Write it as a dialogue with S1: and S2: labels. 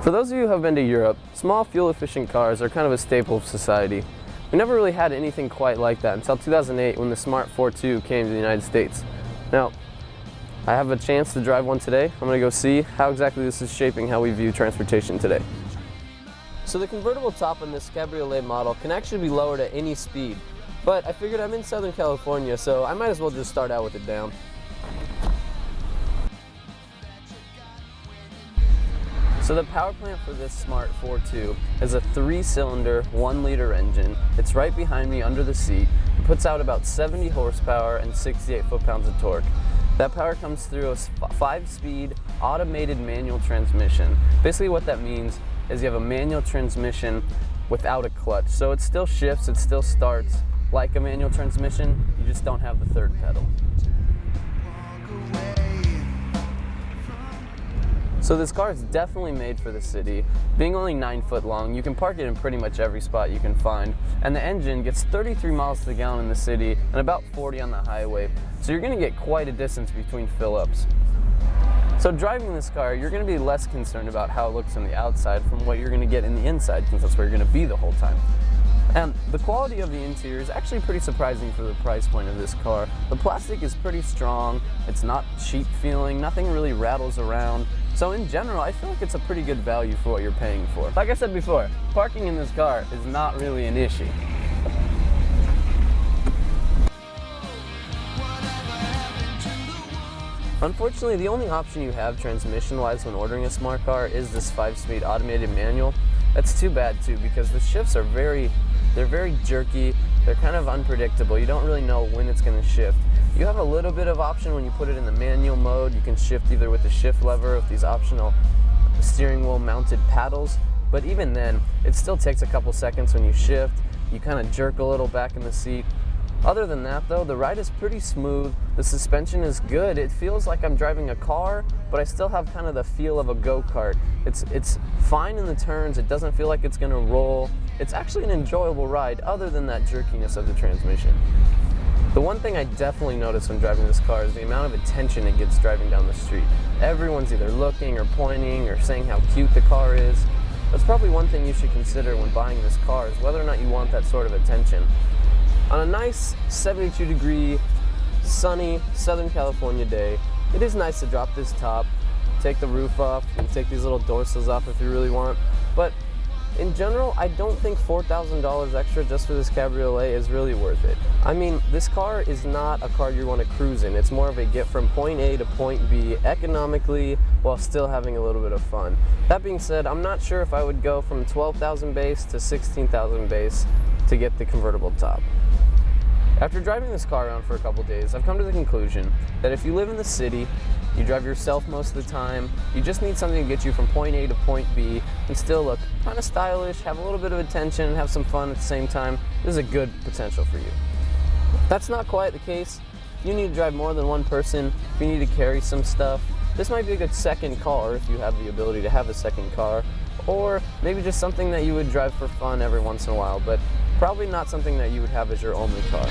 S1: For those of you who have been to Europe, small fuel-efficient cars are kind of a staple of society. We never really had anything quite like that until 2008 when the Smart ForTwo came to the United States. Now, I have a chance to drive one today. I'm going to go see how exactly this is shaping how we view transportation today. So the convertible top on this Cabriolet model can actually be lowered at any speed, but I figured I'm in Southern California, so I might as well just start out with it down. So the power plant for this Smart ForTwo is a 3-cylinder, 1-liter engine. It's right behind me under the seat. It puts out about 70 horsepower and 68 foot-pounds of torque. That power comes through a 5-speed automated manual transmission. Basically what that means is you have a manual transmission without a clutch. So it still shifts, it still starts like a manual transmission, you just don't have the third pedal. So this car is definitely made for the city. Being only 9 foot long, you can park it in pretty much every spot you can find. And the engine gets 33 miles to the gallon in the city and about 40 on the highway. So you're going to get quite a distance between fill-ups. So driving this car, you're going to be less concerned about how it looks on the outside from what you're going to get in the inside, since that's where you're going to be the whole time. And the quality of the interior is actually pretty surprising for the price point of this car. The plastic is pretty strong, it's not cheap feeling, nothing really rattles around. So in general, I feel like it's a pretty good value for what you're paying for. Like I said before, parking in this car is not really an issue. Unfortunately, the only option you have transmission-wise when ordering a smart car is this 5-speed automated manual. That's too bad too, because the shifts are very jerky, they're kind of unpredictable. You don't really know when it's going to shift. You have a little bit of option when you put it in the manual mode. You can shift either with the shift lever or with these optional steering wheel mounted paddles, but even then, it still takes a couple seconds when you shift. You kind of jerk a little back in the seat. Other than that though, the ride is pretty smooth, the suspension is good, it feels like I'm driving a car, but I still have kind of the feel of a go-kart. It's fine in the turns, it doesn't feel like it's going to roll. It's actually an enjoyable ride other than that jerkiness of the transmission. The one thing I definitely notice when driving this car is the amount of attention it gets driving down the street. Everyone's either looking or pointing or saying how cute the car is. That's probably one thing you should consider when buying this car, is whether or not you want that sort of attention. On a nice 72-degree, sunny Southern California day, it is nice to drop this top, take the roof off, and take these little door sills off if you really want. But in general, I don't think $4,000 extra just for this Cabriolet is really worth it. I mean, this car is not a car you want to cruise in. It's more of a get from point A to point B economically while still having a little bit of fun. That being said, I'm not sure if I would go from 12,000 base to 16,000 base to get the convertible top. After driving this car around for a couple days, I've come to the conclusion that if you live in the city, you drive yourself most of the time, you just need something to get you from point A to point B and still look kind of stylish, have a little bit of attention, have some fun at the same time, this is a good potential for you. That's not quite the case. If you need to drive more than one person, if you need to carry some stuff, this might be a good second car if you have the ability to have a second car, or maybe just something that you would drive for fun every once in a while, but probably not something that you would have as your only car.